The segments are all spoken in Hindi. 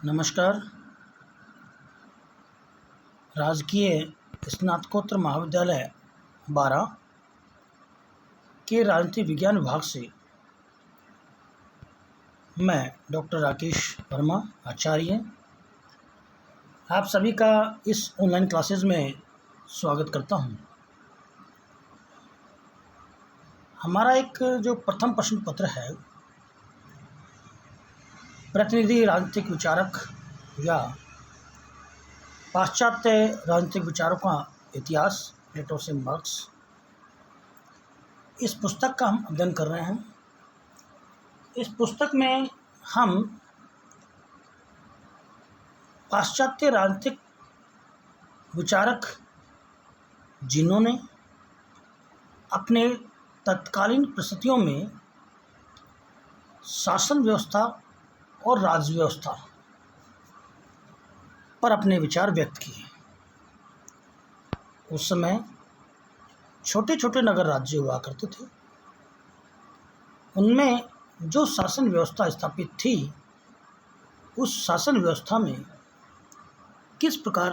नमस्कार। राजकीय स्नातकोत्तर महाविद्यालय 12 के राजनीतिक विज्ञान विभाग से मैं डॉक्टर राकेश वर्मा आचार्य आप सभी का इस ऑनलाइन क्लासेस में स्वागत करता हूं। हमारा एक जो प्रथम प्रश्न पत्र है, प्रतिनिधि राजनीतिक विचारक या पाश्चात्य राजनीतिक विचारों का इतिहास, प्लेटो से मार्क्स, इस पुस्तक का हम अध्ययन कर रहे हैं। इस पुस्तक में हम पाश्चात्य राजनीतिक विचारक जिन्होंने अपने तत्कालीन परिस्थितियों में शासन व्यवस्था और राज्य व्यवस्था पर अपने विचार व्यक्त किए। उस समय छोटे छोटे नगर राज्य हुआ करते थे। उनमें जो शासन व्यवस्था स्थापित थी, उस शासन व्यवस्था में किस प्रकार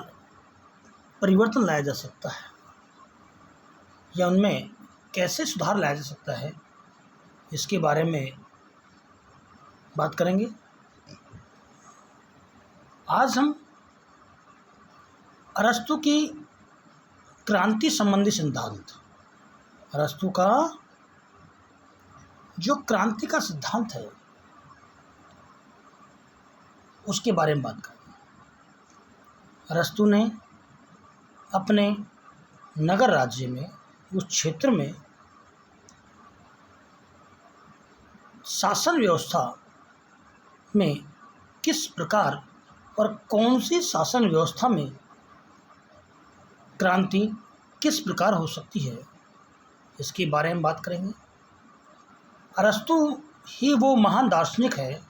परिवर्तन लाया जा सकता है या उनमें कैसे सुधार लाया जा सकता है, इसके बारे में बात करेंगे। आज हम अरस्तु की क्रांति संबंधी सिद्धांत, अरस्तु का जो क्रांति का सिद्धांत है, उसके बारे में बात करेंगे। अरस्तु ने अपने नगर राज्य में, उस क्षेत्र में शासन व्यवस्था में किस प्रकार और कौन सी शासन व्यवस्था में क्रांति किस प्रकार हो सकती है, इसके बारे में बात करेंगे। अरस्तु ही वो महान दार्शनिक है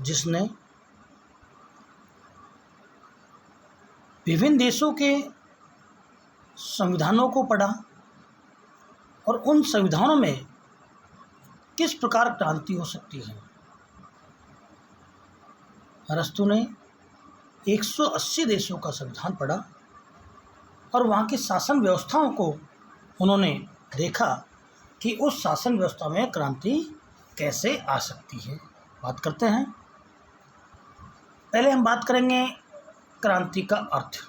जिसने विभिन्न देशों के संविधानों को पढ़ा और उन संविधानों में किस प्रकार क्रांति हो सकती है। अरस्तु ने 180 देशों का संविधान पढ़ा और वहाँ की शासन व्यवस्थाओं को उन्होंने देखा कि उस शासन व्यवस्था में क्रांति कैसे आ सकती है। बात करते हैं। पहले हम बात करेंगे क्रांति का अर्थ,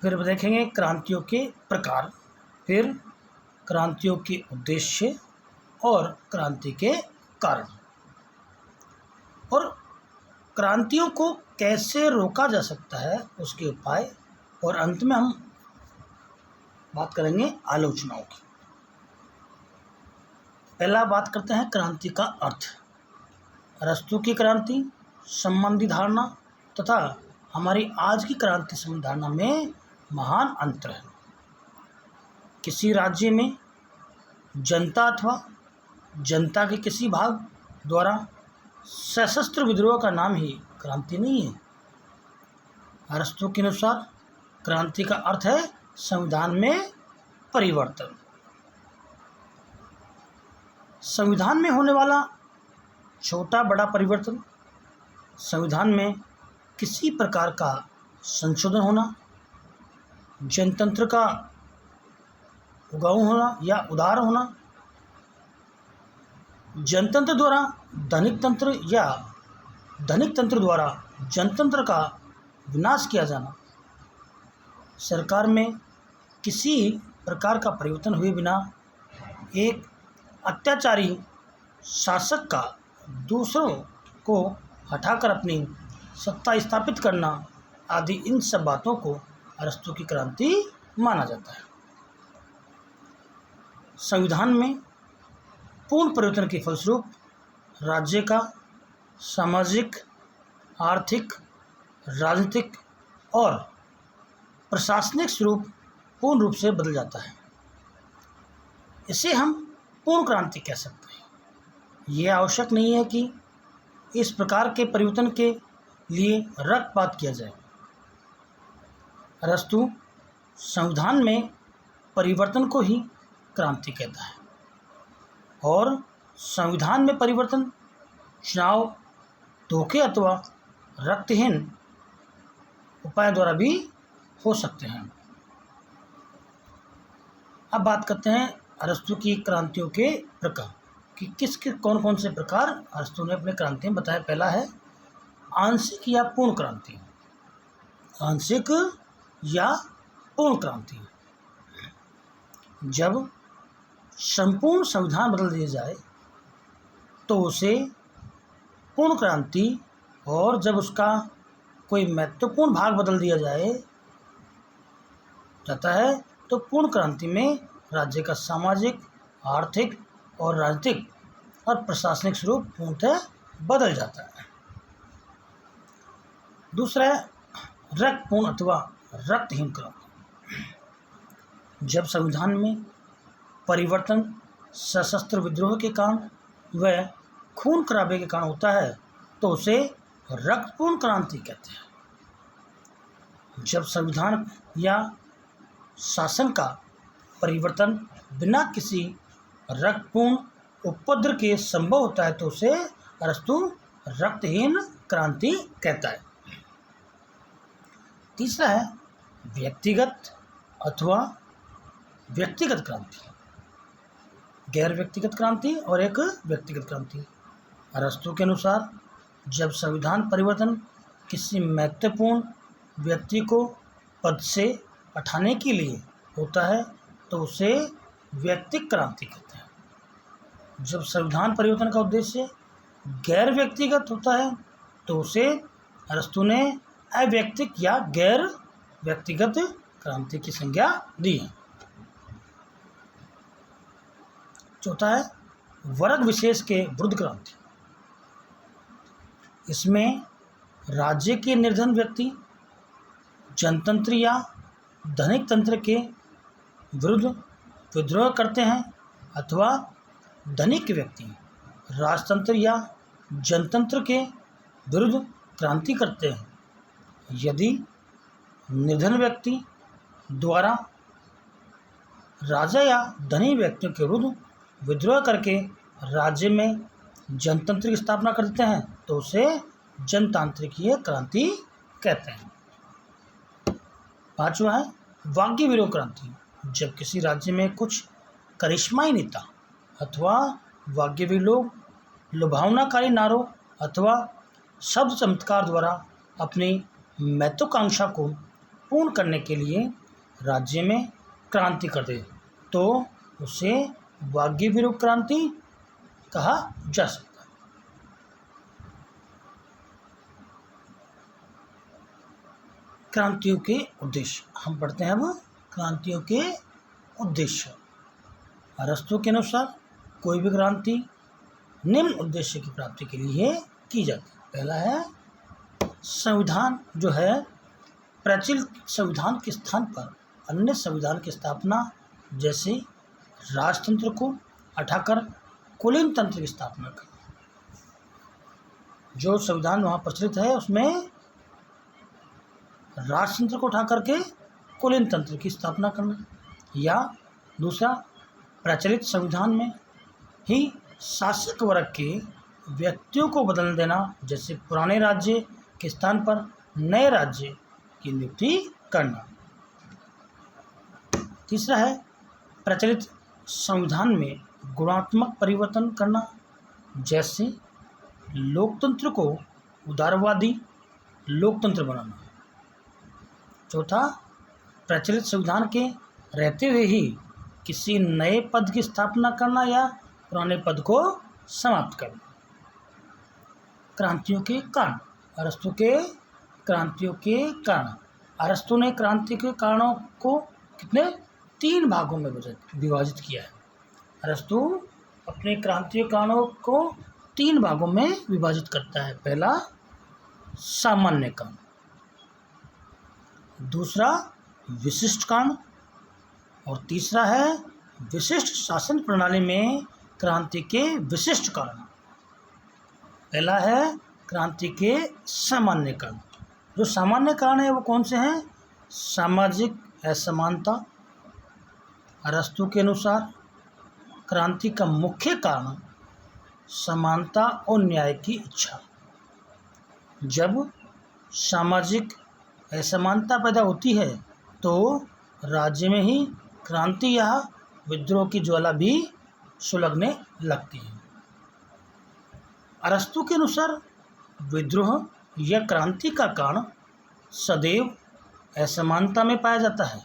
फिर देखेंगे क्रांतियों के प्रकार, फिर क्रांतियों के उद्देश्य और क्रांति के कारण, और क्रांतियों को कैसे रोका जा सकता है, उसके उपाय, और अंत में हम बात करेंगे आलोचनाओं की। पहला बात करते हैं क्रांति का अर्थ। अरस्तु की क्रांति संबंधी धारणा तथा हमारी आज की क्रांति संबंधी धारणा में महान अंतर है। किसी राज्य में जनता अथवा जनता के किसी भाग द्वारा सशस्त्र विद्रोह का नाम ही क्रांति नहीं है। अरस्तु के अनुसार क्रांति का अर्थ है संविधान में परिवर्तन। संविधान में होने वाला छोटा बड़ा परिवर्तन, संविधान में किसी प्रकार का संशोधन होना, जनतंत्र का उगाऊ होना या उदार होना, जनतंत्र द्वारा धनिक तंत्र या धनिक तंत्र द्वारा जनतंत्र का विनाश किया जाना, सरकार में किसी प्रकार का परिवर्तन हुए बिना एक अत्याचारी शासक का दूसरों को हटाकर अपनी सत्ता स्थापित करना आदि, इन सब बातों को अरस्तु की क्रांति माना जाता है। संविधान में पूर्ण परिवर्तन के फलस्वरूप राज्य का सामाजिक, आर्थिक, राजनीतिक और प्रशासनिक स्वरूप पूर्ण रूप से बदल जाता है। इसे हम पूर्ण क्रांति कह सकते हैं। यह आवश्यक नहीं है कि इस प्रकार के परिवर्तन के लिए रक्तपात किया जाए। अरस्तु संविधान में परिवर्तन को ही क्रांति कहता है और संविधान में परिवर्तन चुनाव धोखे अथवा रक्तहीन उपाय द्वारा भी हो सकते हैं। अब बात करते हैं अरस्तु की क्रांतियों के प्रकार कि कौन कौन से प्रकार अरस्तु ने अपने क्रांति में बताया। पहला है आंशिक या पूर्ण क्रांति। आंशिक या पूर्ण क्रांति, जब संपूर्ण संविधान बदल दिया जाए तो उसे पूर्ण क्रांति, और जब उसका कोई महत्वपूर्ण भाग बदल दिया जाता है तो पूर्ण क्रांति में राज्य का सामाजिक, आर्थिक और राजनीतिक और प्रशासनिक स्वरूप पूर्णतः बदल जाता है। दूसरा है रक्तपूर्ण अथवा रक्तहीन क्रांति। जब संविधान में परिवर्तन सशस्त्र विद्रोह के कारण व खून खराबे के कारण होता है तो उसे रक्तपूर्ण क्रांति कहते हैं। जब संविधान या शासन का परिवर्तन बिना किसी रक्तपूर्ण उपद्रव के संभव होता है तो उसे अरस्तु रक्तहीन क्रांति कहता है। तीसरा है व्यक्तिगत अथवा व्यक्तिगत क्रांति। गैर व्यक्तिगत क्रांति और एक व्यक्तिगत क्रांति। अरस्तु के अनुसार जब संविधान परिवर्तन किसी महत्वपूर्ण व्यक्ति को पद से हटाने के लिए होता है तो उसे व्यक्तिगत क्रांति कहते हैं। जब संविधान परिवर्तन का उद्देश्य गैर व्यक्तिगत होता है तो उसे अरस्तु ने अव्यक्तिक या गैर व्यक्तिगत क्रांति की संज्ञा दी है। चौथा है वर्ग विशेष के विरुद्ध क्रांति। इसमें राज्य के निर्धन व्यक्ति जनतंत्र या धनिक तंत्र के विरुद्ध विद्रोह करते हैं अथवा धनिक व्यक्ति राजतंत्र या जनतंत्र के विरुद्ध क्रांति करते हैं। यदि निर्धन व्यक्ति द्वारा राजा या धनी व्यक्तियों के विरुद्ध विद्रोह करके राज्य में जनतंत्र की स्थापना कर देते हैं तो उसे जनतांत्रिकीय क्रांति कहते हैं। पांचवा है वाग्य विरोध क्रांति। जब किसी राज्य में कुछ करिश्माई नेता अथवा वाग्यवी लोग लुभावनाकारी नारों अथवा शब्द चमत्कार द्वारा अपनी महत्वाकांक्षा को पूर्ण करने के लिए राज्य में क्रांति कर दे तो उसे वाग्य विरोध क्रांति कहा जा सकता है। क्रांतियों के उद्देश्य हम पढ़ते हैं। अब क्रांतियों के उद्देश्य अरस्तु के अनुसार कोई भी क्रांति निम्न उद्देश्य की प्राप्ति के लिए की जाती है। पहला है संविधान जो है प्रचलित संविधान के स्थान पर अन्य संविधान की स्थापना, जैसे राजतंत्र को हटाकर कुलीन तंत्र की स्थापना करना। जो संविधान वहाँ प्रचलित है उसमें राजतंत्र को उठा करके कुलीन तंत्र की स्थापना करना, या दूसरा प्रचलित संविधान में ही शासक वर्ग के व्यक्तियों को बदल देना, जैसे पुराने राज्य के स्थान पर नए राज्य की नियुक्ति करना। तीसरा है प्रचलित संविधान में गुणात्मक परिवर्तन करना, जैसे लोकतंत्र को उदारवादी लोकतंत्र बनाना। चौथा प्रचलित संविधान के रहते हुए ही किसी नए पद की स्थापना करना या पुराने पद को समाप्त करना। क्रांतियों के कारण अरस्तु के क्रांतियों के कारण अरस्तु ने क्रांति के कारणों को कितने 3 भागों में विभाजित किया है। अरस्तु अपने क्रांतियों कारणों को 3 भागों में विभाजित करता है। पहला सामान्य कारण, दूसरा विशिष्ट कारण और तीसरा है विशिष्ट शासन प्रणाली में क्रांति के विशिष्ट कारण। पहला है क्रांति के सामान्य कारण। जो सामान्य कारण है वो कौन से हैं? सामाजिक असमानता। अरस्तु के अनुसार क्रांति का मुख्य कारण समानता और न्याय की इच्छा। जब सामाजिक असमानता पैदा होती है तो राज्य में ही क्रांति या विद्रोह की ज्वाला भी सुलगने लगती है। अरस्तु के अनुसार विद्रोह या क्रांति का कारण सदैव असमानता में पाया जाता है।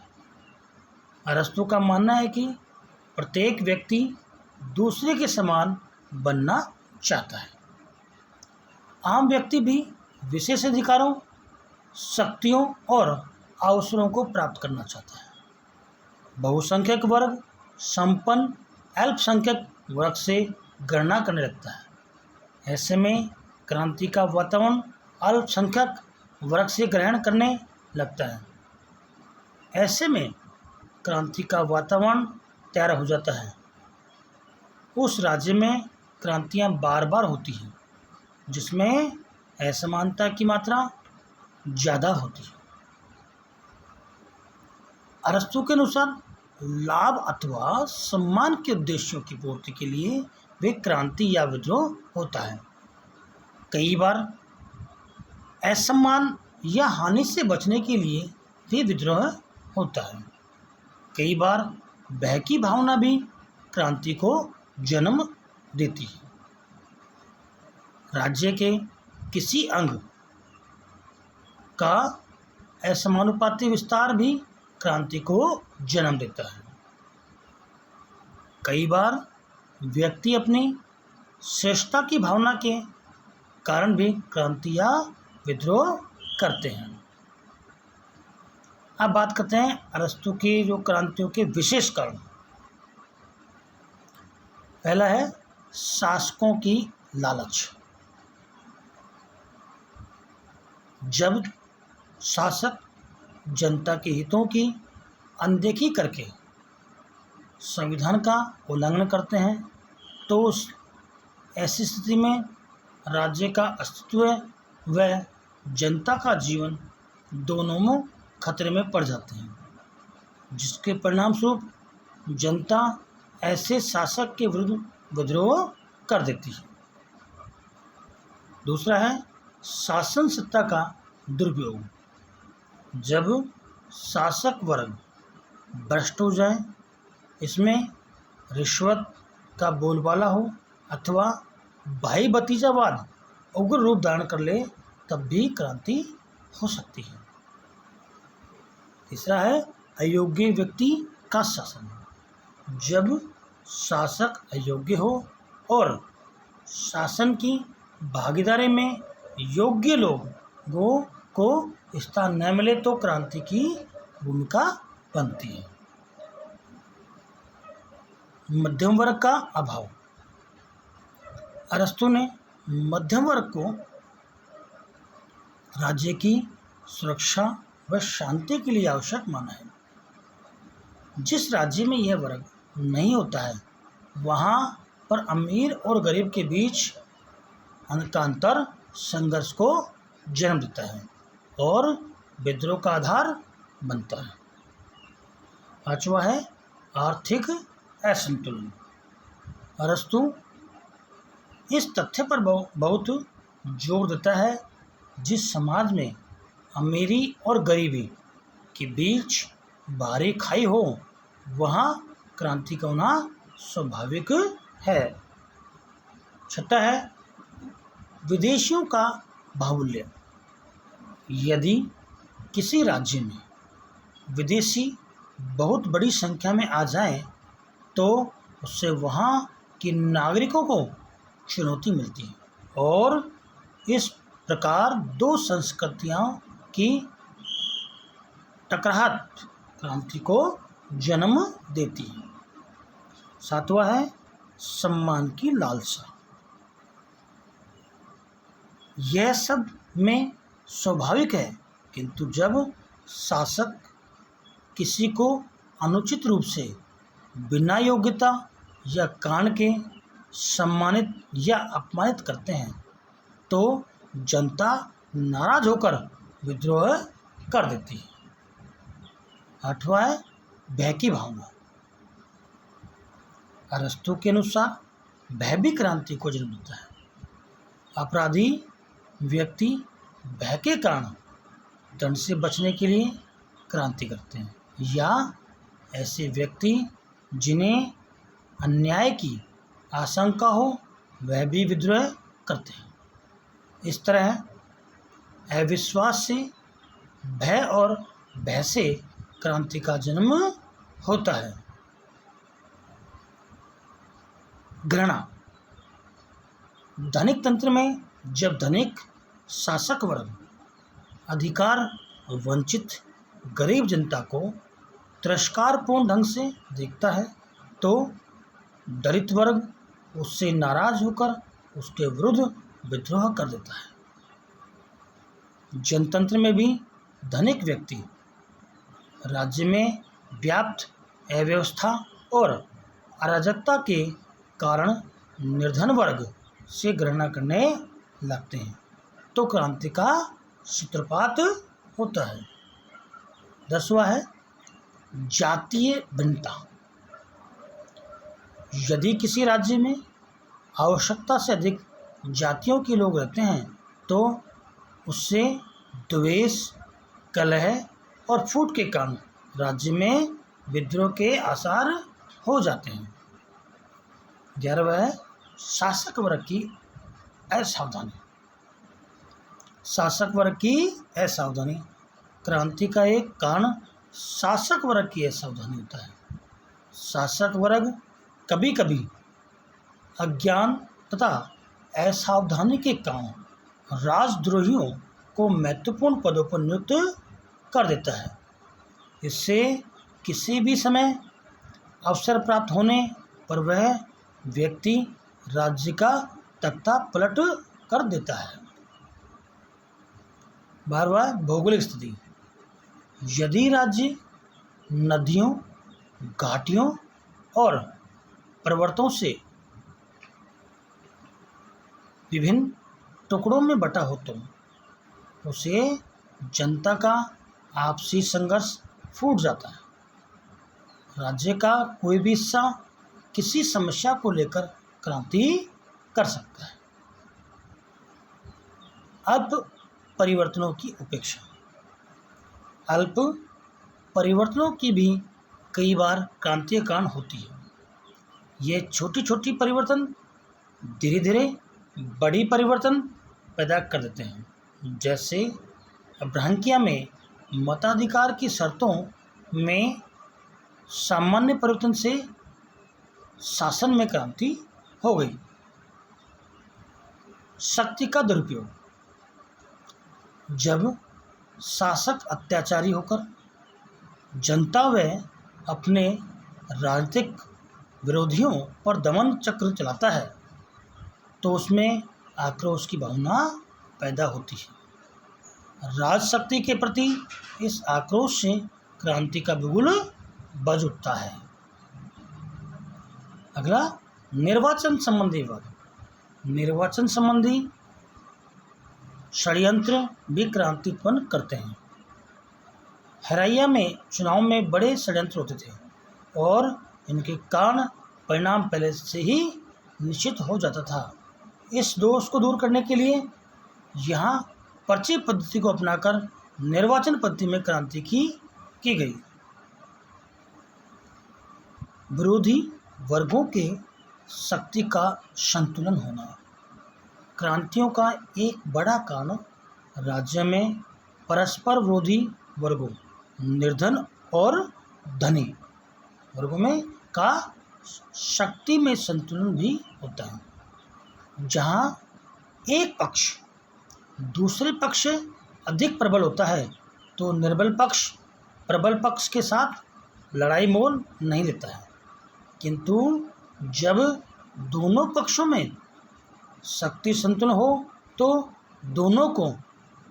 अरस्तु का मानना है कि प्रत्येक व्यक्ति दूसरे के समान बनना चाहता है। आम व्यक्ति भी विशेष अधिकारों, शक्तियों और अवसरों को प्राप्त करना चाहता है। बहुसंख्यक वर्ग संपन्न अल्पसंख्यक वर्ग से गणना करने लगता है। ऐसे में क्रांति का वातावरण अल्पसंख्यक वर्ग से ग्रहण करने लगता है। ऐसे में क्रांति का वातावरण तैयार हो जाता है। उस राज्य में क्रांतियां बार बार होती हैं जिसमें असमानता की मात्रा ज़्यादा होती है। अरस्तु के अनुसार लाभ अथवा सम्मान के उद्देश्यों की पूर्ति के लिए वे क्रांति या विद्रोह होता है। कई बार असम्मान या हानि से बचने के लिए भी विद्रोह होता है। कई बार भय की भावना भी क्रांति को जन्म देती है। राज्य के किसी अंग का असमानुपाती विस्तार भी क्रांति को जन्म देता है। कई बार व्यक्ति अपनी श्रेष्ठता की भावना के कारण भी क्रांति या विद्रोह करते हैं। अब बात करते हैं अरस्तु की जो क्रांतियों के विशेष कारण। पहला है शासकों की लालच। जब शासक जनता के हितों की अनदेखी करके संविधान का उल्लंघन करते हैं तो उस ऐसी स्थिति में राज्य का अस्तित्व व जनता का जीवन दोनों खतरे में पड़ जाते हैं, जिसके परिणाम स्वरूप जनता ऐसे शासक के विरुद्ध विद्रोह कर देती है। दूसरा है शासन सत्ता का दुरुपयोग। जब शासक वर्ग भ्रष्ट हो जाए, इसमें रिश्वत का बोलबाला हो अथवा भाई भतीजावाद उग्र रूप धारण कर ले, तब भी क्रांति हो सकती है। तीसरा है अयोग्य व्यक्ति का शासन। जब शासक अयोग्य हो और शासन की भागीदारी में योग्य लोगों को स्थान न मिले तो क्रांति की भूमिका बनती है। मध्यम वर्ग का अभाव। अरस्तु ने मध्यम वर्ग को राज्य की सुरक्षा व शांति के लिए आवश्यक माना है। जिस राज्य में यह वर्ग नहीं होता है वहाँ पर अमीर और गरीब के बीच का अंतर संघर्ष को जन्म देता है और विद्रोह का आधार बनता है। पांचवा है आर्थिक असंतुलन। अरस्तु इस तथ्य पर बहुत जोर देता है, जिस समाज में अमीरी और गरीबी के बीच भारी खाई हो वहाँ क्रांति का होना स्वाभाविक है। छठा है विदेशियों का बाहुल्य। यदि किसी राज्य में विदेशी बहुत बड़ी संख्या में आ जाएं, तो उससे वहाँ के नागरिकों को चुनौती मिलती है और इस प्रकार दो संस्कृतियों की टकराहट क्रांति को जन्म देती है। सातवां है सम्मान की लालसा। यह सब में स्वाभाविक है, किंतु जब शासक किसी को अनुचित रूप से बिना योग्यता या कारण के सम्मानित या अपमानित करते हैं तो जनता नाराज होकर विद्रोह कर देती है। आठवां है भय की भावना। अरस्तु के अनुसार भय भी क्रांति को जन्म देता है। अपराधी व्यक्ति भय के कारण दंड से बचने के लिए क्रांति करते हैं, या ऐसे व्यक्ति जिन्हें अन्याय की आशंका हो वह भी विद्रोह करते हैं। इस तरह अविश्वास से, भय और भय से क्रांति का जन्म होता है। घृणा। धनिक तंत्र में जब धनिक शासक वर्ग अधिकार वंचित गरीब जनता को तिरस्कारपूर्ण ढंग से देखता है तो दलित वर्ग उससे नाराज होकर उसके विरुद्ध विद्रोह कर देता है। जनतंत्र में भी धनिक व्यक्ति राज्य में व्याप्त अव्यवस्था और अराजकता के कारण निर्धन वर्ग से घृणा करने लगते हैं तो क्रांति का सूत्रपात होता है। 10वां है जातीय भिन्नता। यदि किसी राज्य में आवश्यकता से अधिक जातियों के लोग रहते हैं तो उससे द्वेष, कलह और फूट के कारण राज्य में विद्रोह के आसार हो जाते हैं। 11वां है शासक वर्ग की असावधानी। शासक वर्ग की असावधानी। क्रांति का एक कारण शासक वर्ग की असावधानी होता है। शासक वर्ग कभी कभी अज्ञान तथा असावधानी के कारण राजद्रोहियों को महत्वपूर्ण पदों पर नियुक्त कर देता है। इससे किसी भी समय अवसर प्राप्त होने पर वह व्यक्ति राज्य का तख्ता पलट कर देता है। 12वां भौगोलिक स्थिति। यदि राज्य नदियों, घाटियों और पर्वतों से विभिन्न टुकड़ों में बटा हो तो उसे जनता का आपसी संघर्ष फूट जाता है। राज्य का कोई भी हिस्सा किसी समस्या को लेकर क्रांति कर सकता है। अल्प परिवर्तनों की उपेक्षा। अल्प परिवर्तनों की भी कई बार क्रांति के कारण होती है। ये छोटी छोटी परिवर्तन धीरे धीरे बड़ी परिवर्तन पैदा कर देते हैं। जैसे ब्राह्मणिया में मताधिकार की शर्तों में सामान्य परिवर्तन से शासन में क्रांति हो गई। शक्ति का दुरुपयोग। जब शासक अत्याचारी होकर जनता व अपने राजनीतिक विरोधियों पर दमन चक्र चलाता है तो उसमें आक्रोश की भावना पैदा होती है। राजशक्ति के प्रति इस आक्रोश से क्रांति का बिगुल बज उठता है। अगला निर्वाचन संबंधी विवाद। निर्वाचन संबंधी षड्यंत्र भी क्रांति उत्पन्न करते हैं। हराइया में चुनाव में बड़े षड्यंत्र होते थे और इनके कारण परिणाम पहले से ही निश्चित हो जाता था। इस दोष को दूर करने के लिए यहाँ पर्ची पद्धति को अपनाकर निर्वाचन पद्धति में क्रांति की गई। विरोधी वर्गों के शक्ति का संतुलन होना। क्रांतियों का एक बड़ा कारण राज्य में परस्पर विरोधी वर्गों, निर्धन और धनी वर्गों में का शक्ति में संतुलन भी होता है। जहाँ एक पक्ष दूसरे पक्ष से अधिक प्रबल होता है तो निर्बल पक्ष प्रबल पक्ष के साथ लड़ाई मोल नहीं लेता है, किंतु जब दोनों पक्षों में शक्ति संतुलन हो तो दोनों को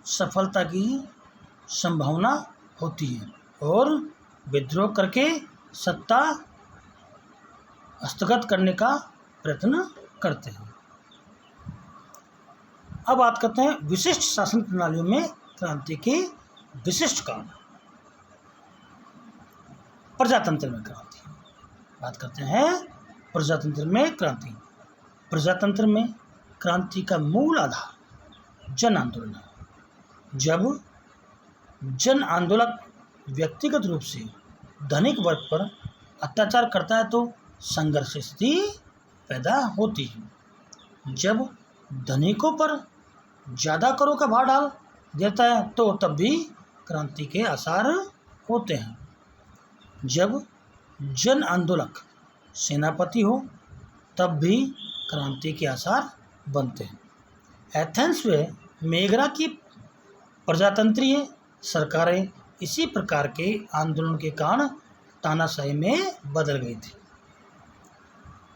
सफलता की संभावना होती है और विद्रोह करके सत्ता हस्तगत करने का प्रयत्न करते हैं। अब बात करते हैं विशिष्ट शासन प्रणालियों में क्रांति के विशिष्ट कारण। प्रजातंत्र में क्रांति। बात करते हैं प्रजातंत्र में क्रांति। प्रजातंत्र में क्रांति का मूल आधार जन आंदोलन है। जब जन आंदोलक व्यक्तिगत रूप से धनिक वर्ग पर अत्याचार करता है तो संघर्ष स्थिति पैदा होती है। जब धनिकों पर ज़्यादा करों का भार डाल देता है तो तब भी क्रांति के आसार होते हैं। जब जन आंदोलक सेनापति हो तब भी क्रांति के आसार बनते हैं। एथेंस में मेगरा की प्रजातंत्रीय सरकारें इसी प्रकार के आंदोलन के कारण तानाशाही में बदल गई थी।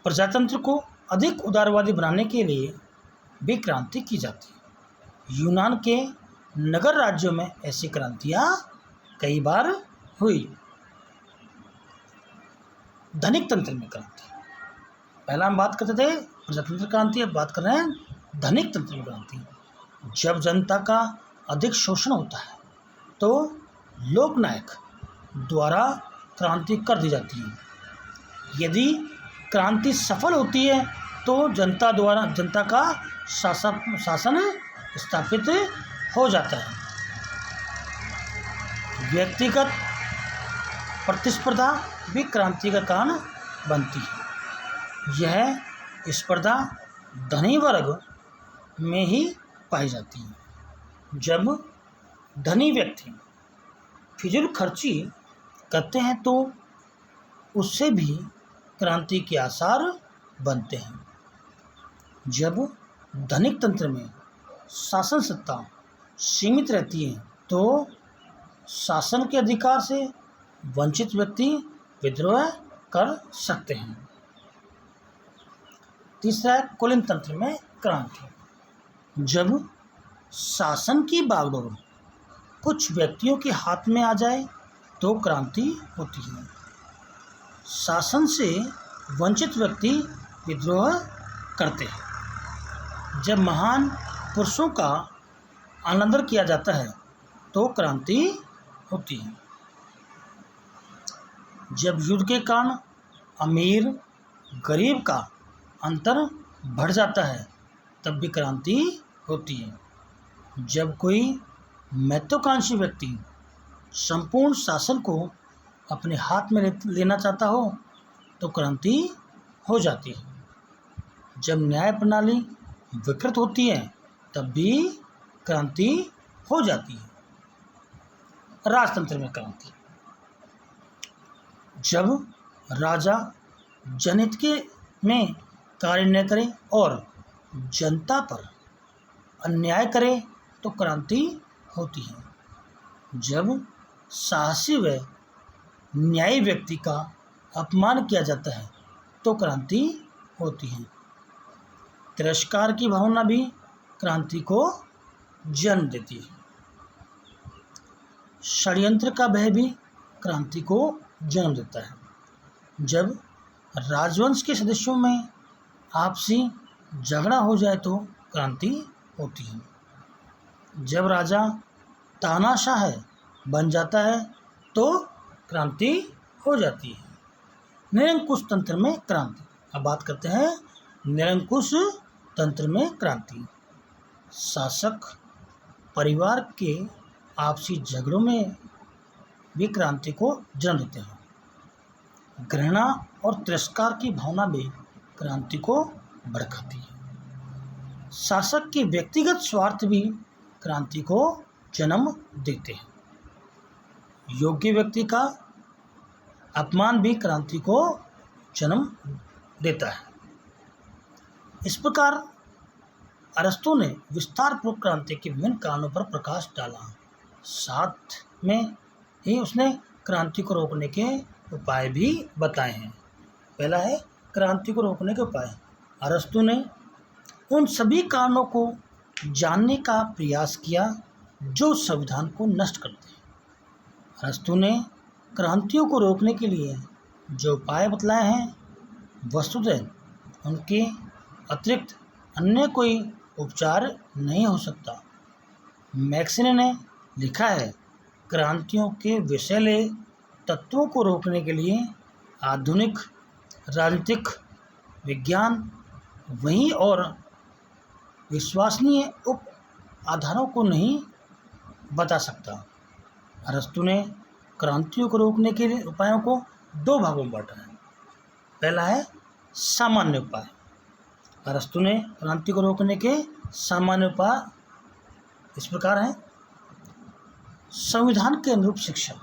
प्रजातंत्र को अधिक उदारवादी बनाने के लिए भी क्रांति की जाती है। यूनान के नगर राज्यों में ऐसी क्रांतियाँ कई बार हुई। धनिक तंत्र में क्रांति, पहला हम बात करते थे प्रजातंत्र क्रांति, अब बात कर रहे हैं धनिक तंत्र में क्रांति। जब जनता का अधिक शोषण होता है तो लोकनायक द्वारा क्रांति कर दी जाती है। यदि क्रांति सफल होती है तो जनता का शासन स्थापित हो जाता है। व्यक्तिगत प्रतिस्पर्धा भी क्रांति का कारण बनती है। यह स्पर्धा धनी वर्ग में ही पाई जाती है। जब धनी व्यक्ति फिजूल खर्ची करते हैं तो उससे भी क्रांति के आसार बनते हैं। जब धनिक तंत्र में शासन सत्ता सीमित रहती है तो शासन के अधिकार से वंचित व्यक्ति विद्रोह कर सकते हैं। तीसरा है कुलीन तंत्र में क्रांति। जब शासन की बागडोर कुछ व्यक्तियों के हाथ में आ जाए तो क्रांति होती है। शासन से वंचित व्यक्ति विद्रोह करते हैं। जब महान पुरुषों का अनादर किया जाता है तो क्रांति होती है। जब युद्ध के कारण अमीर गरीब का अंतर बढ़ जाता है तब भी क्रांति होती है। जब कोई महत्वाकांक्षी व्यक्ति संपूर्ण शासन को अपने हाथ में लेना चाहता हो तो क्रांति हो जाती है। जब न्याय प्रणाली विकृत होती है तब भी क्रांति हो जाती है। राजतंत्र में क्रांति, जब राजा जनहित के में कार्य न करे और जनता पर अन्याय करे तो क्रांति होती है। जब साहसी व न्यायी व्यक्ति का अपमान किया जाता है तो क्रांति होती है। तिरस्कार की भावना भी क्रांति को जन्म देती है। षड्यंत्र का भय भी क्रांति को जन्म देता है। जब राजवंश के सदस्यों में आपसी झगड़ा हो जाए तो क्रांति होती है। जब राजा तानाशाह बन जाता है तो क्रांति हो जाती है। निरंकुश तंत्र में क्रांति, अब बात करते हैं निरंकुश तंत्र में क्रांति। शासक परिवार के आपसी झगड़ों में भी क्रांति को जन्म देते हैं। घृणा और तिरस्कार की भावना भी क्रांति को भड़काती है। शासक के व्यक्तिगत स्वार्थ भी क्रांति को जन्म देते हैं। योग्य व्यक्ति का अपमान भी क्रांति को जन्म देता है। इस प्रकार अरस्तु ने विस्तारपूर्वक क्रांति के विभिन्न कारणों पर प्रकाश डाला। साथ में ही उसने क्रांति को रोकने के उपाय भी बताए हैं। पहला है क्रांति को रोकने के उपाय। अरस्तु ने उन सभी कारणों को जानने का प्रयास किया जो संविधान को नष्ट करते हैं। अरस्तु ने क्रांतियों को रोकने के लिए जो उपाय बतलाए हैं वस्तुतः उनके अतिरिक्त अन्य कोई उपचार नहीं हो सकता। मैक्सिने ने लिखा है, क्रांतियों के विषैले तत्वों को रोकने के लिए आधुनिक राजनीतिक विज्ञान वहीं और विश्वसनीय उप आधारों को नहीं बता सकता। अरस्तु ने क्रांतियों को रोकने के लिए उपायों को दो भागों में बांटा है। पहला है सामान्य उपाय। अरस्तु ने क्रांति को रोकने के सामान्य उपाय इस प्रकार हैं। संविधान के अनुरूप शिक्षा।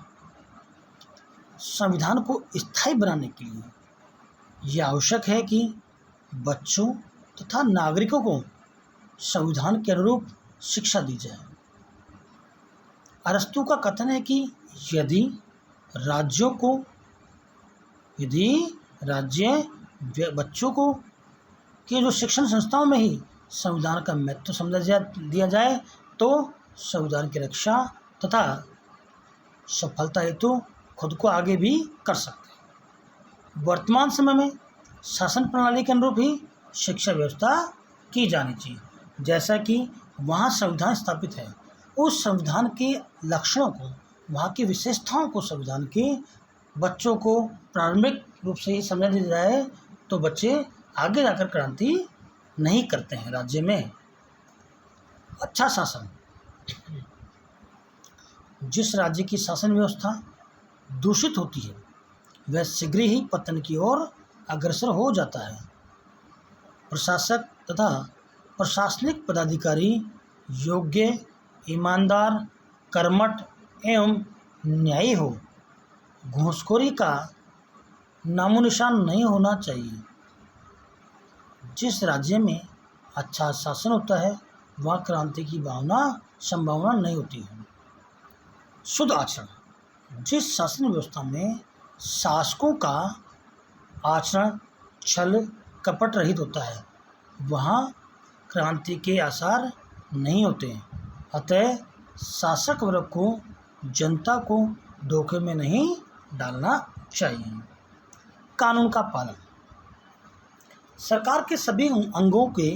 संविधान को स्थायी बनाने के लिए यह आवश्यक है कि बच्चों तथा नागरिकों को संविधान के अनुरूप शिक्षा दी जाए। अरस्तु का कथन है कि यदि राज्य बच्चों को के जो शिक्षण संस्थाओं में ही संविधान का महत्व समझा दिया जाए तो संविधान की रक्षा तथा सफलता हेतु खुद को आगे भी कर सकते हैं। वर्तमान समय में शासन प्रणाली के अनुरूप ही शिक्षा व्यवस्था की जानी चाहिए। जैसा कि वहाँ संविधान स्थापित है, उस संविधान के लक्षणों को, वहाँ की विशेषताओं को संविधान के बच्चों को प्रारंभिक रूप से ही समझा दिया जाए तो बच्चे आगे जाकर क्रांति नहीं करते हैं। राज्य में अच्छा शासन। जिस राज्य की शासन व्यवस्था दूषित होती है वह शीघ्र ही पतन की ओर अग्रसर हो जाता है। प्रशासक तथा प्रशासनिक पदाधिकारी योग्य, ईमानदार, कर्मठ एवं न्यायी हो। घूसखोरी का नामोनिशान नहीं होना चाहिए। जिस राज्य में अच्छा शासन होता है वहाँ क्रांति की संभावना नहीं होती है। शुद्ध आचरण। जिस शासन व्यवस्था में शासकों का आचरण छल कपट रहित होता है वहाँ क्रांति के आसार नहीं होते हैं। अतः शासक वर्ग को जनता को धोखे में नहीं डालना चाहिए। कानून का पालन। सरकार के सभी अंगों के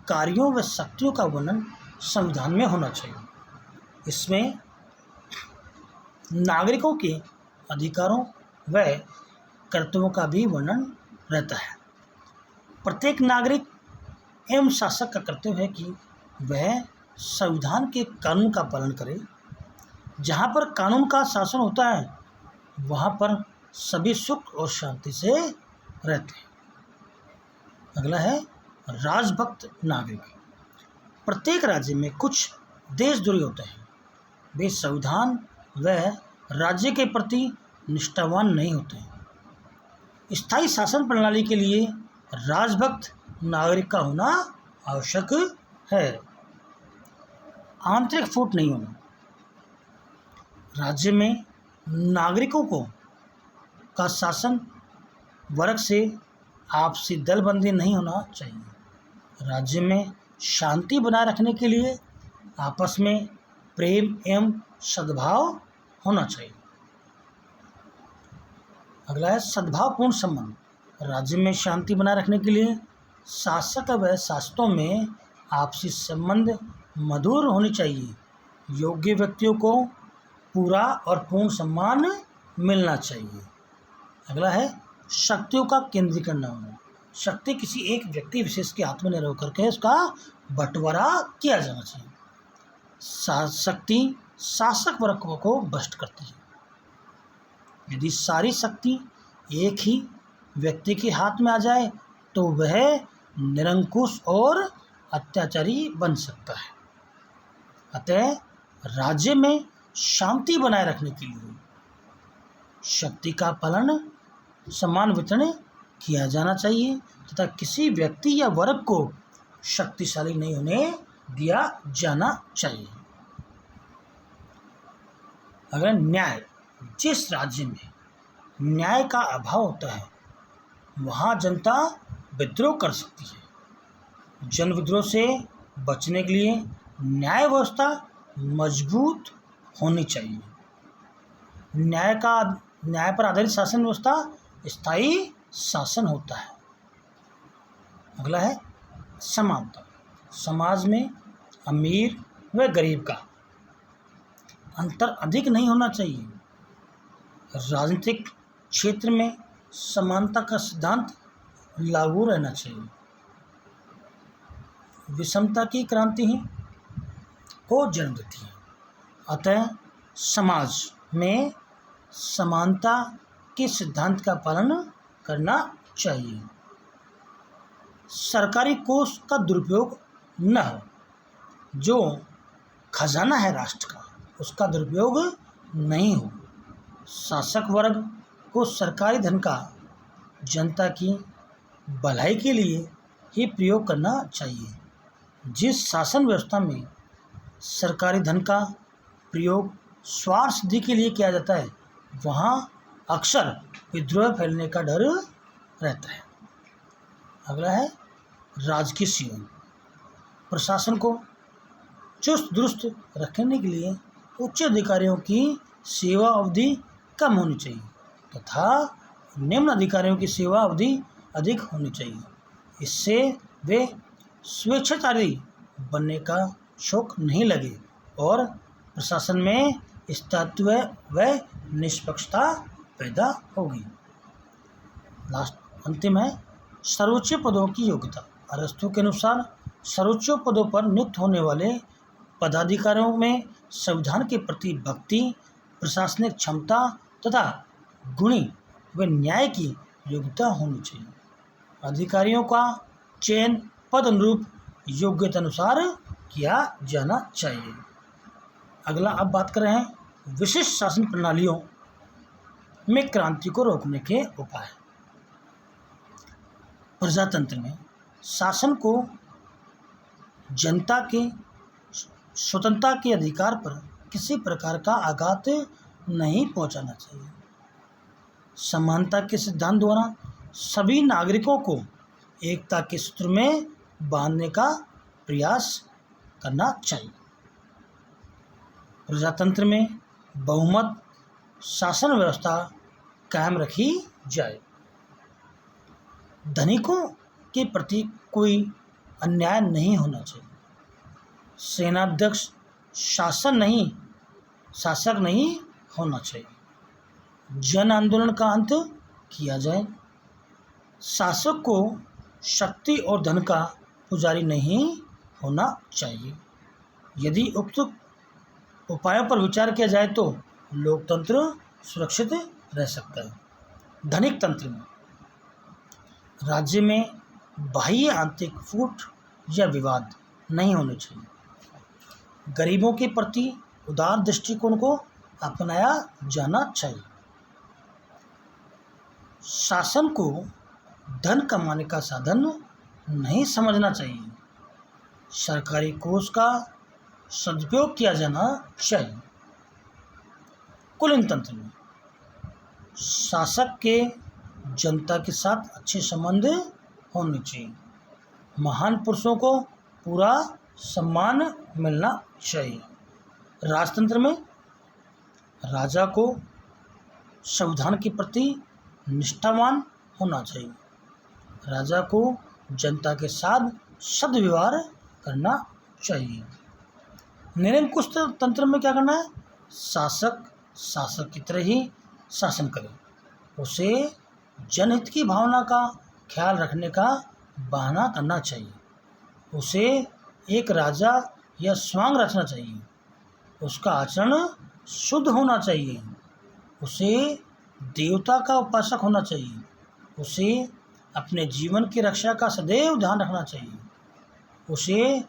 कार्यों व शक्तियों का वर्णन संविधान में होना चाहिए। इसमें नागरिकों के अधिकारों व कर्तव्यों का भी वर्णन रहता है। प्रत्येक नागरिक एवं शासक का कर्तव्य है कि वह संविधान के कानून का पालन करे। जहाँ पर कानून का शासन होता है वहाँ पर सभी सुख और शांति से रहते हैं। अगला है राजभक्त नागरिक। प्रत्येक राज्य में कुछ देशद्रोही होते हैं। वे संविधान व राज्य के प्रति निष्ठावान नहीं होते हैं। स्थायी शासन प्रणाली के लिए राजभक्त नागरिक का होना आवश्यक है। आंतरिक फूट नहीं होना। राज्य में नागरिकों का शासन वर्ग से आपसी दलबंदी नहीं होना चाहिए। राज्य में शांति बनाए रखने के लिए आपस में प्रेम एवं सद्भाव होना चाहिए। अगला है सद्भावपूर्ण संबंध। राज्य में शांति बनाए रखने के लिए शासक व शासकों में आपसी संबंध मधुर होने चाहिए। योग्य व्यक्तियों को पूरा और पूर्ण सम्मान मिलना चाहिए। अगला है शक्तियों का केंद्रीकरण न होना। शक्ति किसी एक व्यक्ति विशेष के हाथ में न रह करके उसका बंटवारा किया जाना चाहिए। शक्ति शासक वर्ग को भ्रष्ट करती है। यदि सारी शक्ति एक ही व्यक्ति के हाथ में आ जाए तो वह निरंकुश और अत्याचारी बन सकता है। अतः राज्य में शांति बनाए रखने के लिए शक्ति का पालन समान वितरण किया जाना चाहिए तथा किसी व्यक्ति या वर्ग को शक्तिशाली नहीं होने दिया जाना चाहिए। अगर न्याय। जिस राज्य में न्याय का अभाव होता है वहाँ जनता विद्रोह कर सकती है। जन विद्रोह से बचने के लिए न्याय व्यवस्था मजबूत होनी चाहिए। न्याय पर आधारित शासन व्यवस्था स्थायी शासन होता है। अगला है समानता। समाज में अमीर व गरीब का अंतर अधिक नहीं होना चाहिए। राजनीतिक क्षेत्र में समानता का सिद्धांत लागू रहना चाहिए। विषमता की क्रांति ही को जन्म देती है। अतः समाज में समानता के सिद्धांत का पालन करना चाहिए। सरकारी कोष का दुरुपयोग न हो। जो खजाना है राष्ट्र का, उसका दुरुपयोग नहीं हो। शासक वर्ग को सरकारी धन का जनता की भलाई के लिए ही प्रयोग करना चाहिए। जिस शासन व्यवस्था में सरकारी धन का प्रयोग स्वार्थ सिद्धि के लिए किया जाता है, वहाँ अक्सर विद्रोह फैलने का डर रहता है। अगला है राजकीय सेवा। प्रशासन को चुस्त दुरुस्त रखने के लिए उच्च अधिकारियों की सेवा अवधि कम होनी चाहिए तथा निम्न अधिकारियों की सेवा अवधि अधिक होनी चाहिए। इससे वे स्वेच्छाचारी बनने का शौक नहीं लगे और प्रशासन में स्थायित्व व निष्पक्षता पैदा होगी। लास्ट अंतिम है सर्वोच्च पदों की योग्यता। अरस्तु के अनुसार सर्वोच्च पदों पर नियुक्त होने वाले पदाधिकारियों में संविधान के प्रति भक्ति, प्रशासनिक क्षमता तथा गुणी व न्याय की योग्यता होनी चाहिए। अधिकारियों का चयन पद अनुरूप योग्यता अनुसार किया जाना चाहिए। अगला अब बात कर रहे हैं विशिष्ट शासन प्रणालियों में क्रांति को रोकने के उपाय। प्रजातंत्र में शासन को जनता के स्वतंत्रता के अधिकार पर किसी प्रकार का आघात नहीं पहुंचाना चाहिए। समानता के सिद्धांत द्वारा सभी नागरिकों को एकता के सूत्र में बांधने का प्रयास करना चाहिए। प्रजातंत्र में बहुमत शासन व्यवस्था कायम रखी जाए। धनिकों के प्रति कोई अन्याय नहीं होना चाहिए। सेनाध्यक्ष शासक नहीं होना चाहिए। जन आंदोलन का अंत किया जाए। शासक को शक्ति और धन का पुजारी नहीं होना चाहिए। यदि उक्त उपायों पर विचार किया जाए तो लोकतंत्र सुरक्षित रह सकता है। धनिक तंत्र में राज्य में बाह्य आंतरिक फूट या विवाद नहीं होने चाहिए। गरीबों के प्रति उदार दृष्टिकोण को अपनाया जाना चाहिए। शासन को धन कमाने का साधन नहीं समझना चाहिए। सरकारी कोष का सदुपयोग किया जाना चाहिए। कुलीन तंत्र में शासक के जनता के साथ अच्छे संबंध होने चाहिए। महान पुरुषों को पूरा सम्मान मिलना चाहिए। राजतंत्र में राजा को संविधान के प्रति निष्ठावान होना चाहिए। राजा को जनता के साथ सद्व्यवहार करना चाहिए। निरंकुश तंत्र में क्या करना है? शासक की तरह ही शासन करे। उसे जनहित की भावना का ख्याल रखने का बहाना करना चाहिए। उसे एक राजा या स्वांग रचना चाहिए। उसका आचरण शुद्ध होना चाहिए। उसे देवता का उपासक होना चाहिए। उसे अपने जीवन की रक्षा का सदैव ध्यान रखना चाहिए। उसे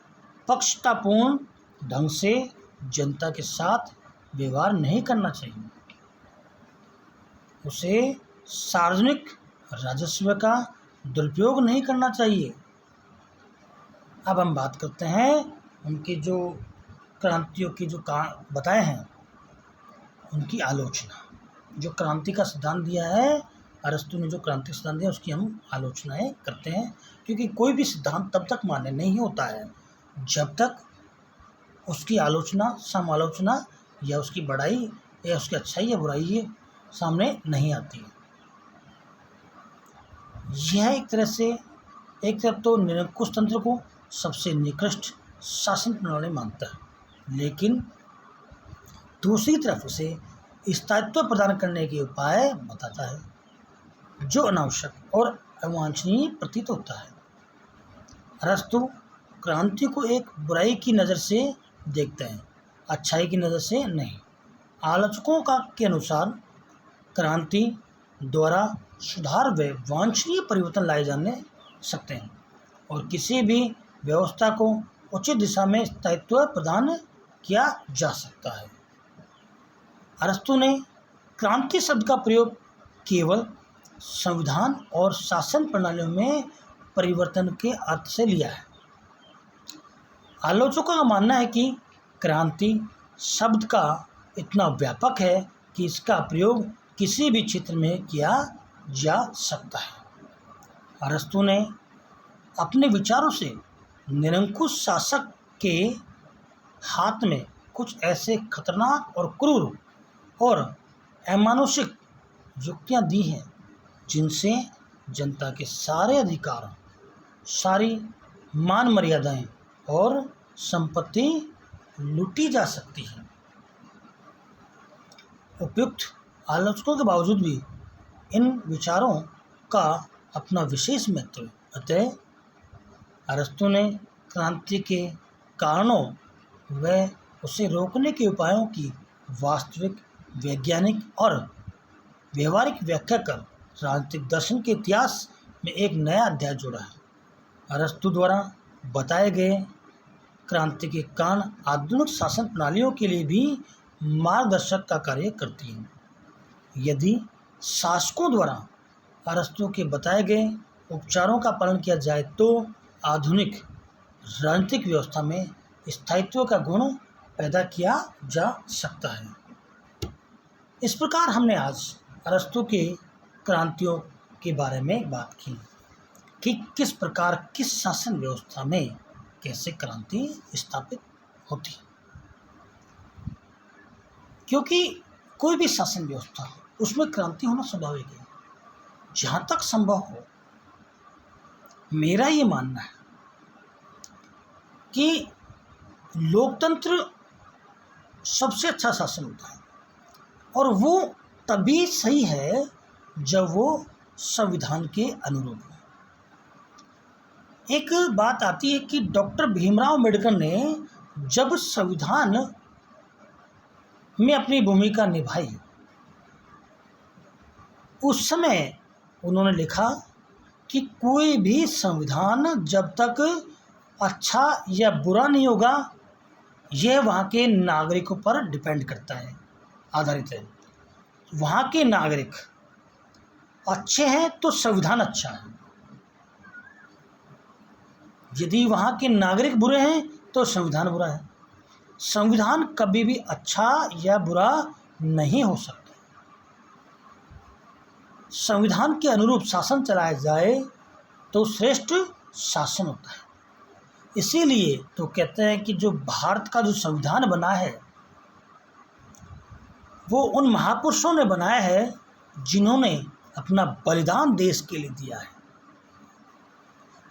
पक्षपातपूर्ण ढंग से जनता के साथ व्यवहार नहीं करना चाहिए। उसे सार्वजनिक राजस्व का दुरुपयोग नहीं करना चाहिए। अब हम बात करते हैं उनके जो क्रांतियों की जो बताए हैं उनकी आलोचना। जो क्रांति का सिद्धांत दिया है अरस्तु ने, जो क्रांति सिद्धांत दिया उसकी हम आलोचनाएं करते हैं, क्योंकि कोई भी सिद्धांत तब तक मान्य नहीं होता है जब तक उसकी आलोचना, समालोचना या उसकी बड़ाई या उसकी अच्छाई या बुराई सामने नहीं आती। यह एक तरफ तो निरंकुश तंत्र को सबसे निकृष्ट शासन प्रणाली मानता है, लेकिन दूसरी तरफ उसे स्थायित्व प्रदान करने के उपाय बताता है जो अनावश्यक और अवांछनीय प्रतीत होता है। अरस्तु क्रांति को एक बुराई की नज़र से देखते हैं, अच्छाई की नज़र से नहीं। आलोचकों के अनुसार क्रांति द्वारा सुधार व वांछनीय परिवर्तन लाए जाने सकते हैं और किसी भी व्यवस्था को उचित दिशा में स्थायित्व प्रदान किया जा सकता है। अरस्तु ने क्रांति शब्द का प्रयोग केवल संविधान और शासन प्रणालियों में परिवर्तन के अर्थ से लिया है। आलोचकों का मानना है कि क्रांति शब्द का इतना व्यापक है कि इसका प्रयोग किसी भी क्षेत्र में किया जा सकता है। अरस्तु ने अपने विचारों से निरंकुश शासक के हाथ में कुछ ऐसे खतरनाक और क्रूर और अमानुषिक युक्तियां दी हैं जिनसे जनता के सारे अधिकार, सारी मान मर्यादाएं और संपत्ति लूटी जा सकती है। उपयुक्त आलोचकों के बावजूद भी इन विचारों का अपना विशेष महत्व है। अतः अरस्तु ने क्रांति के कारणों व उसे रोकने के उपायों की वास्तविक, वैज्ञानिक और व्यवहारिक व्याख्या कर राजनीतिक दर्शन के इतिहास में एक नया अध्याय जोड़ा है। अरस्तु द्वारा बताए गए क्रांति के कारण आधुनिक शासन प्रणालियों के लिए भी मार्गदर्शक का कार्य करती हैं। यदि शासकों द्वारा अरस्तु के बताए गए उपचारों का पालन किया जाए तो आधुनिक राजनीतिक व्यवस्था में स्थायित्व का गुण पैदा किया जा सकता है। इस प्रकार हमने आज अरस्तु के क्रांतियों के बारे में बात की कि किस प्रकार किस शासन व्यवस्था में कैसे क्रांति स्थापित होती है। क्योंकि कोई भी शासन व्यवस्था उसमें क्रांति होना स्वाभाविक है। जहाँ तक संभव हो, मेरा ये मानना है कि लोकतंत्र सबसे अच्छा शासन होता है और वो तभी सही है जब वो संविधान के अनुरूप हो। एक बात आती है कि डॉक्टर भीमराव अम्बेडकर ने जब संविधान में अपनी भूमिका निभाई, उस समय उन्होंने लिखा कि कोई भी संविधान जब तक अच्छा या बुरा नहीं होगा, यह वहाँ के नागरिकों पर डिपेंड करता है, आधारित है। वहाँ के नागरिक अच्छे हैं तो संविधान अच्छा है, यदि वहाँ के नागरिक बुरे हैं तो संविधान बुरा है। संविधान कभी भी अच्छा या बुरा नहीं हो सकता। संविधान के अनुरूप शासन चलाया जाए तो श्रेष्ठ शासन होता है। इसीलिए तो कहते हैं कि जो भारत का जो संविधान बना है वो उन महापुरुषों ने बनाया है जिन्होंने अपना बलिदान देश के लिए दिया है,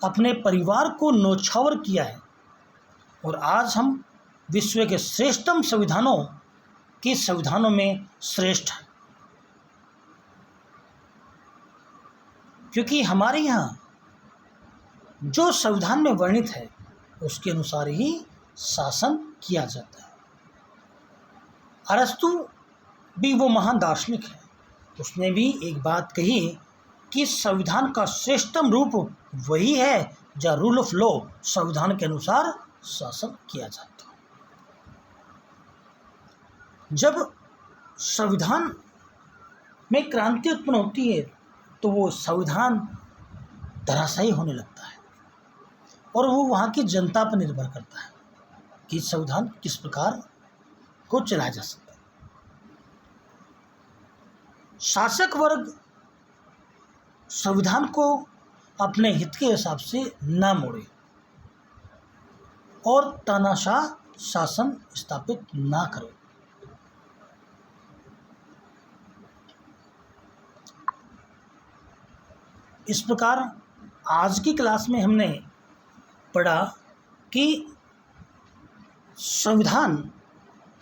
अपने परिवार को न्योछावर किया है और आज हम विश्व के श्रेष्ठतम संविधानों में श्रेष्ठ हैं। क्योंकि हमारे यहाँ जो संविधान में वर्णित है उसके अनुसार ही शासन किया जाता है। अरस्तु भी वो महान दार्शनिक है, उसने भी एक बात कही कि संविधान का श्रेष्ठतम रूप वही है जहाँ रूल ऑफ लॉ, संविधान के अनुसार शासन किया जाता है। जब संविधान में क्रांति उत्पन्न होती है तो वो संविधान धराशायी होने लगता है और वो वहाँ की जनता पर निर्भर करता है कि संविधान किस प्रकार को चलाया जा सकता है। शासक वर्ग संविधान को अपने हित के हिसाब से न मोड़े और तानाशाह शासन स्थापित ना करे। इस प्रकार आज की क्लास में हमने पढ़ा कि संविधान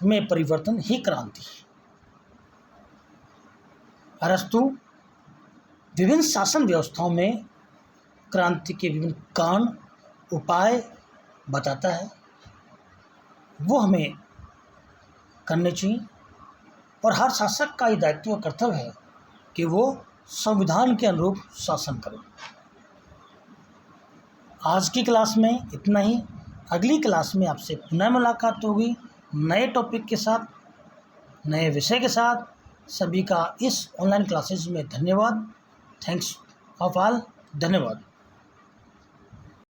में परिवर्तन ही क्रांति है। अरस्तु विभिन्न शासन व्यवस्थाओं में क्रांति के विभिन्न कारण, उपाय बताता है वो हमें करने चाहिए। और हर शासक का ये दायित्व और कर्तव्य है कि वो संविधान के अनुरूप शासन करें। आज की क्लास में इतना ही। अगली क्लास में आपसे पुनः मुलाकात होगी नए टॉपिक के साथ, नए विषय के साथ। सभी का इस ऑनलाइन क्लासेस में धन्यवाद। Thanks of all. धन्यवाद।